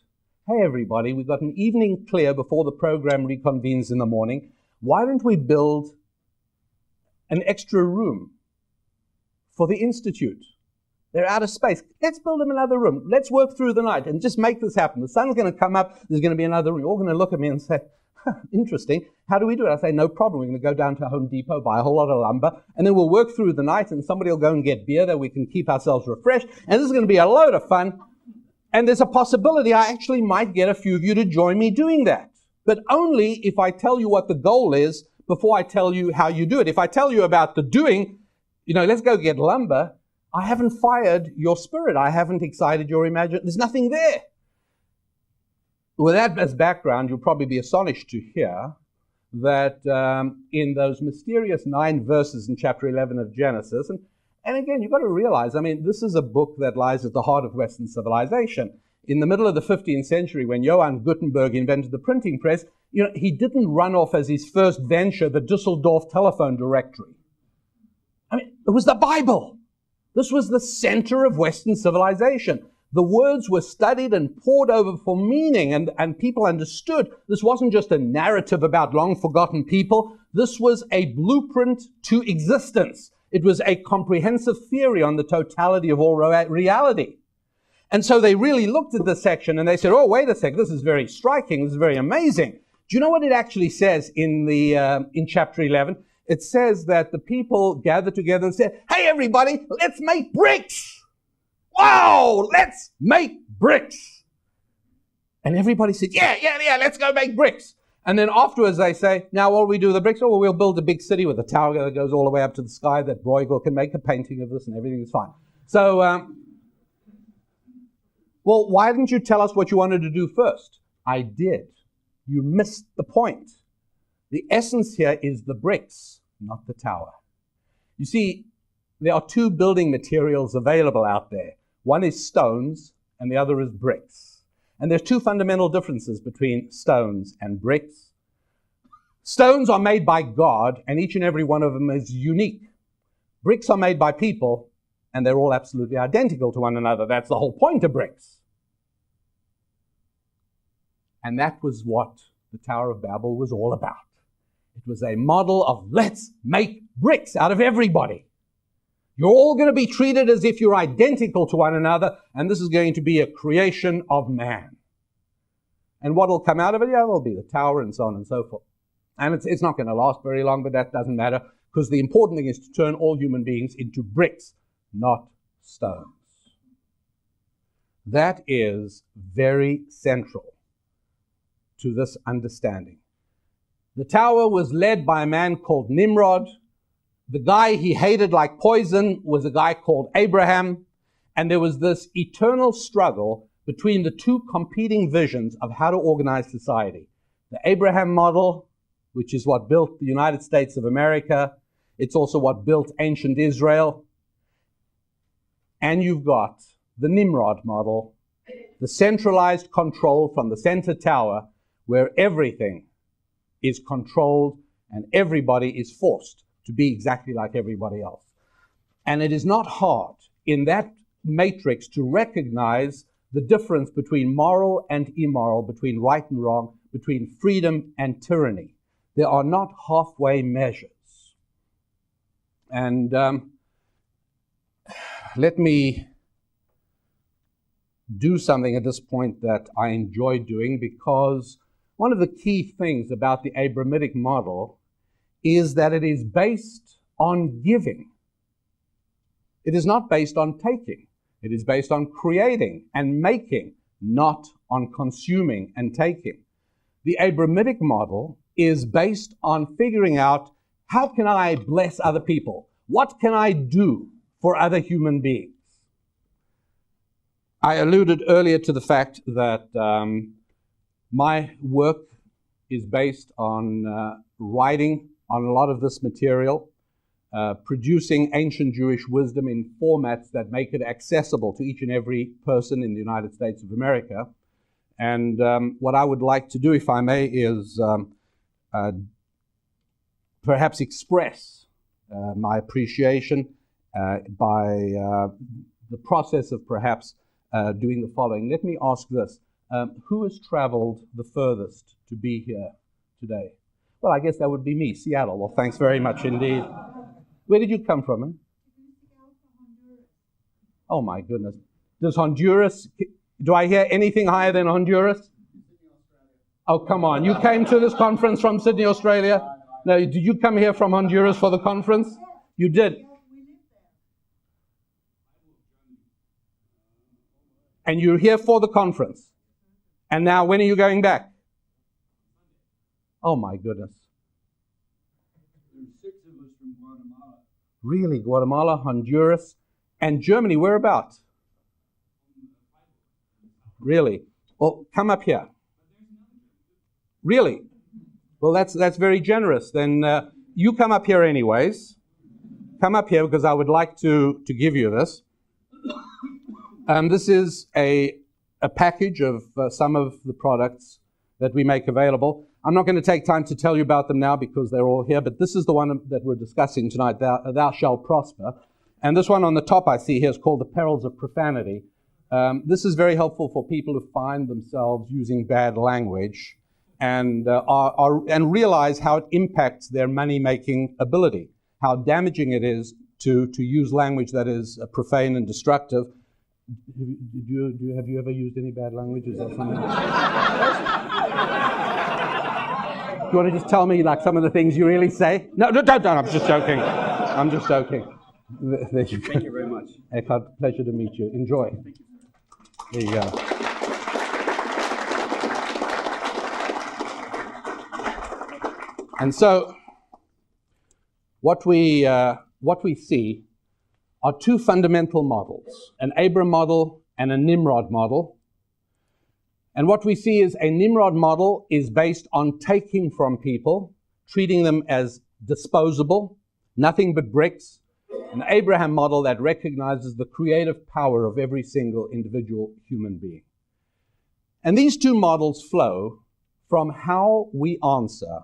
hey, everybody, we've got an evening clear before the program reconvenes in the morning. Why don't we build an extra room for the Institute? They're out of space. Let's build them another room. Let's work through the night and just make this happen. The sun's going to come up. There's going to be another room. You're all going to look at me and say, interesting. How do we do it? I say, no problem. We're going to go down to Home Depot, buy a whole lot of lumber, and then we'll work through the night, and somebody will go and get beer that we can keep ourselves refreshed. And this is going to be a load of fun. And there's a possibility I actually might get a few of you to join me doing that. But only if I tell you what the goal is before I tell you how you do it. If I tell you about the doing, let's go get lumber, I haven't fired your spirit. I haven't excited your imagination. There's nothing there. With that as background, you'll probably be astonished to hear that in those mysterious 9 verses in chapter 11 of Genesis, and again, you've got to realize, this is a book that lies at the heart of Western civilization. In the middle of the 15th century, when Johann Gutenberg invented the printing press, he didn't run off as his first venture the Dusseldorf telephone directory. It was the Bible. This was the center of Western civilization. The words were studied and pored over for meaning, and people understood. This wasn't just a narrative about long-forgotten people. This was a blueprint to existence. It was a comprehensive theory on the totality of all reality. And so they really looked at this section and they said, oh, wait a sec, this is very striking, this is very amazing. Do you know what it actually says in chapter 11? It says that the people gathered together and said, hey, everybody, let's make bricks. Wow, let's make bricks. And everybody said, yeah, let's go make bricks. And then afterwards they say, now what do we do with the bricks? Oh, well, we'll build a big city with a tower that goes all the way up to the sky that Bruegel can make a painting of this and everything is fine. So, well, why didn't you tell us what you wanted to do first? I did. You missed the point. The essence here is the bricks, not the tower. You see, there are two building materials available out there. One is stones and the other is bricks. And there's two fundamental differences between stones and bricks. Stones are made by God, and each and every one of them is unique. Bricks are made by people, and they're all absolutely identical to one another. That's the whole point of bricks. And that was what the Tower of Babel was all about. It was a model of let's make bricks out of everybody. You're all going to be treated as if you're identical to one another, and this is going to be a creation of man. And what will come out of it? Yeah, will be the tower and so on and so forth. And it's not going to last very long, but that doesn't matter, because the important thing is to turn all human beings into bricks, not stones. That is very central to this understanding. The tower was led by a man called Nimrod. The guy he hated like poison was a guy called Abraham. And there was this eternal struggle between the two competing visions of how to organize society. The Abraham model, which is what built the United States of America. It's also what built ancient Israel. And you've got the Nimrod model, the centralized control from the center tower, where everything is controlled and everybody is forced to be exactly like everybody else. And it is not hard in that matrix to recognize the difference between moral and immoral, between right and wrong, between freedom and tyranny. There are not halfway measures. And let me do something at this point that I enjoy doing, because one of the key things about the Abrahamic model is that it is based on giving. It is not based on taking. It is based on creating and making, not on consuming and taking. The Abrahamic model is based on figuring out, how can I bless other people? What can I do for other human beings? I alluded earlier to the fact that my work is based on writing on a lot of this material, producing ancient Jewish wisdom in formats that make it accessible to each and every person in the United States of America. And what I would like to do, if I may, is perhaps express my appreciation by the process of perhaps doing the following. Let me ask this. Who has traveled the furthest to be here today? Well, I guess that would be me, Seattle. Well, thanks very much indeed. Where did you come from? Huh? Oh, my goodness. Does Honduras, do I hear anything higher than Honduras? Oh, come on. You came to this conference from Sydney, Australia? No, did you come here from Honduras for the conference? You did. And you're here for the conference. And now, when are you going back? Oh, my goodness.
There's 6 of us from Guatemala.
Really? Guatemala, Honduras, and Germany. Whereabouts? Really? Well, come up here. Really? Well, that's very generous. Then you come up here anyways. Come up here, because I would like to give you this. This is a package of some of the products that we make available. I'm not going to take time to tell you about them now because they're all here, but this is the one that we're discussing tonight, Thou Shalt Prosper. And this one on the top I see here is called the Perils of Profanity. This is very helpful for people who find themselves using bad language and realize how it impacts their money-making ability, how damaging it is to use language that is profane and destructive. Have you ever used any bad language? Is that something? you want to just tell me like some of the things you really say? No, don't. I'm just joking. I'm just joking. There you go.
Thank you very much.
Eckhart, pleasure to meet you. Enjoy. There you go. And so, what we see are two fundamental models, an Abram model and a Nimrod model. And what we see is a Nimrod model is based on taking from people, treating them as disposable, nothing but bricks. An Abraham model that recognizes the creative power of every single individual human being. And these two models flow from how we answer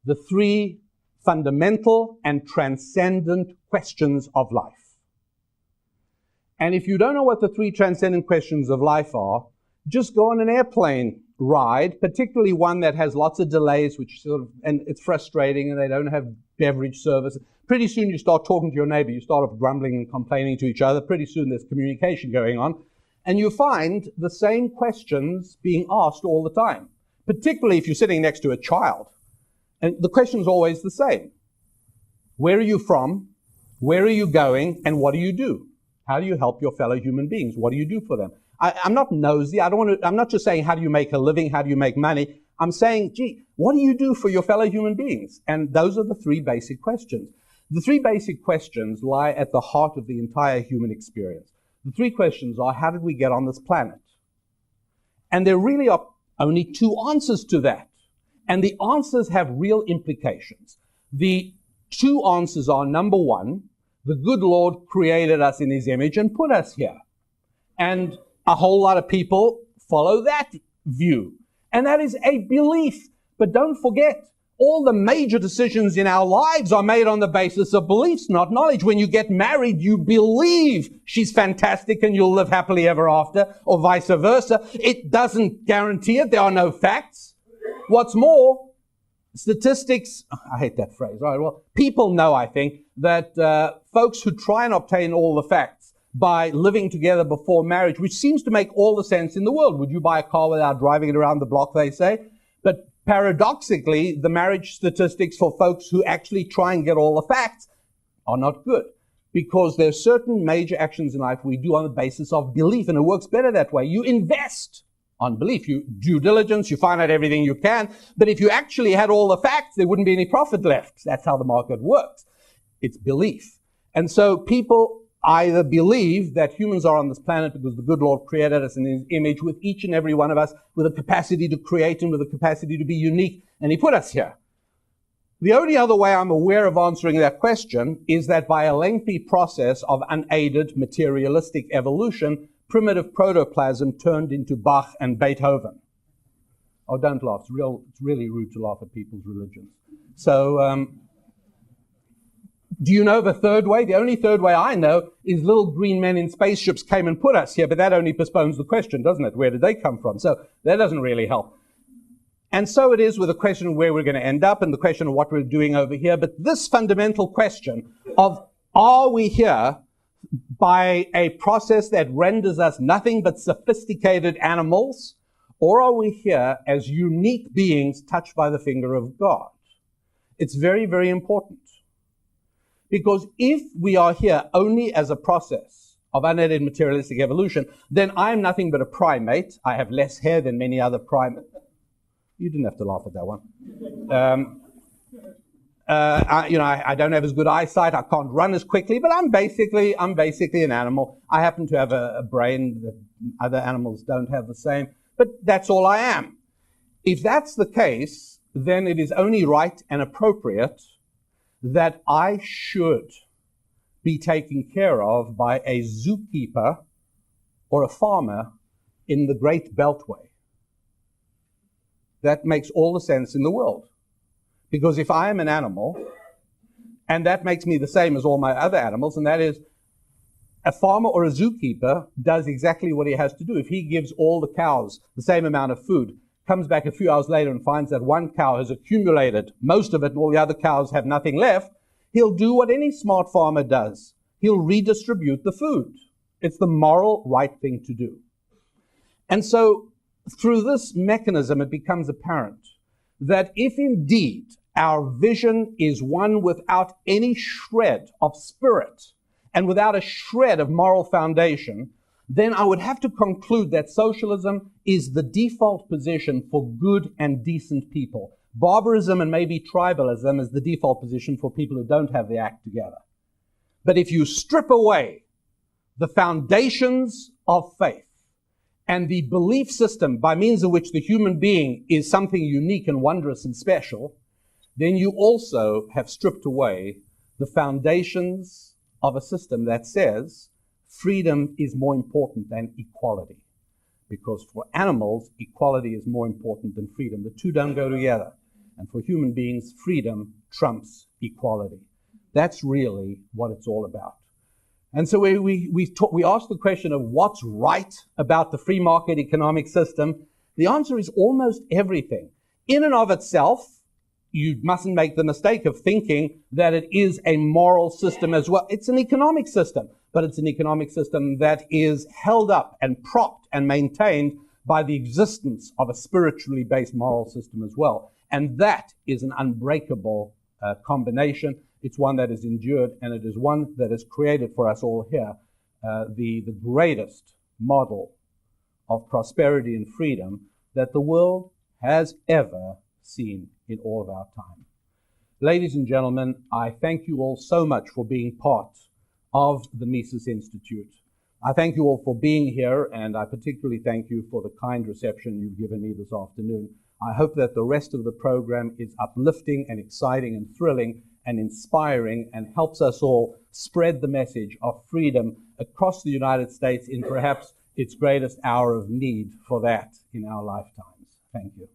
the three fundamental and transcendent questions of life. And if you don't know what the three transcendent questions of life are, just go on an airplane ride, particularly one that has lots of delays, and it's frustrating, and they don't have beverage service. Pretty soon you start talking to your neighbor, you start off grumbling and complaining to each other. Pretty soon there's communication going on, and you find the same questions being asked all the time, particularly if you're sitting next to a child. And the question is always the same. Where are you from? Where are you going? And what do you do? How do you help your fellow human beings? What do you do for them? I'm not nosy. I'm not just saying, how do you make a living? How do you make money? I'm saying, gee, what do you do for your fellow human beings? And those are the three basic questions. The three basic questions lie at the heart of the entire human experience. The three questions are, how did we get on this planet? And there really are only two answers to that. And the answers have real implications. The two answers are, number one, the good Lord created us in his image and put us here. And a whole lot of people follow that view. And that is a belief. But don't forget, all the major decisions in our lives are made on the basis of beliefs, not knowledge. When you get married, you believe she's fantastic and you'll live happily ever after, or vice versa. It doesn't guarantee it. There are no facts. What's more, statistics, I hate that phrase. All right, well, people know, I think, that folks who try and obtain all the facts by living together before marriage, which seems to make all the sense in the world. Would you buy a car without driving it around the block, they say? But paradoxically, the marriage statistics for folks who actually try and get all the facts are not good, because there's certain major actions in life we do on the basis of belief, and it works better that way. You invest on belief. You due diligence, you find out everything you can, but if you actually had all the facts, there wouldn't be any profit left. That's how the market works. It's belief. And so people either believe that humans are on this planet because the good Lord created us in his image, with each and every one of us with a capacity to create and with a capacity to be unique, and he put us here. The only other way I'm aware of answering that question is that by a lengthy process of unaided materialistic evolution, primitive protoplasm turned into Bach and Beethoven. Oh, don't laugh. It's really rude to laugh at people's religions. So, do you know the third way? The only third way I know is little green men in spaceships came and put us here, but that only postpones the question, doesn't it? Where did they come from? So that doesn't really help. And so it is with the question of where we're going to end up and the question of what we're doing over here. But this fundamental question of, are we here by a process that renders us nothing but sophisticated animals, or are we here as unique beings touched by the finger of God? It's very, very important. Because if we are here only as a process of unaided materialistic evolution, then I'm nothing but a primate. I have less hair than many other primates. You didn't have to laugh at that one. I don't have as good eyesight. I can't run as quickly, but I'm basically an animal. I happen to have a brain that other animals don't have the same, but that's all I am. If that's the case, then it is only right and appropriate that I should be taken care of by a zookeeper or a farmer in the Great Beltway. That makes all the sense in the world. Because if I am an animal, and that makes me the same as all my other animals, and that is, a farmer or a zookeeper does exactly what he has to do. If he gives all the cows the same amount of food, comes back a few hours later and finds that one cow has accumulated most of it and all the other cows have nothing left, he'll do what any smart farmer does. He'll redistribute the food. It's the moral right thing to do. And so through this mechanism, it becomes apparent that if indeed our vision is one without any shred of spirit and without a shred of moral foundation, then I would have to conclude that socialism is the default position for good and decent people. Barbarism and maybe tribalism is the default position for people who don't have the act together. But if you strip away the foundations of faith and the belief system by means of which the human being is something unique and wondrous and special, then you also have stripped away the foundations of a system that says freedom is more important than equality. Because for animals, equality is more important than freedom. The two don't go together. And for human beings, freedom trumps equality. That's really what it's all about. And so we ask the question of what's right about the free market economic system. The answer is almost everything. In and of itself, you mustn't make the mistake of thinking that it is a moral system as well. It's an economic system, but it's an economic system that is held up and propped and maintained by the existence of a spiritually based moral system as well. And that is an unbreakable combination. It's one that is endured, and it is one that has created for us all here the greatest model of prosperity and freedom that the world has ever seen in all of our time. Ladies and gentlemen, I thank you all so much for being part of the Mises Institute. I thank you all for being here, and I particularly thank you for the kind reception you've given me this afternoon. I hope that the rest of the program is uplifting and exciting and thrilling and inspiring and helps us all spread the message of freedom across the United States in perhaps its greatest hour of need for that in our lifetimes. Thank you.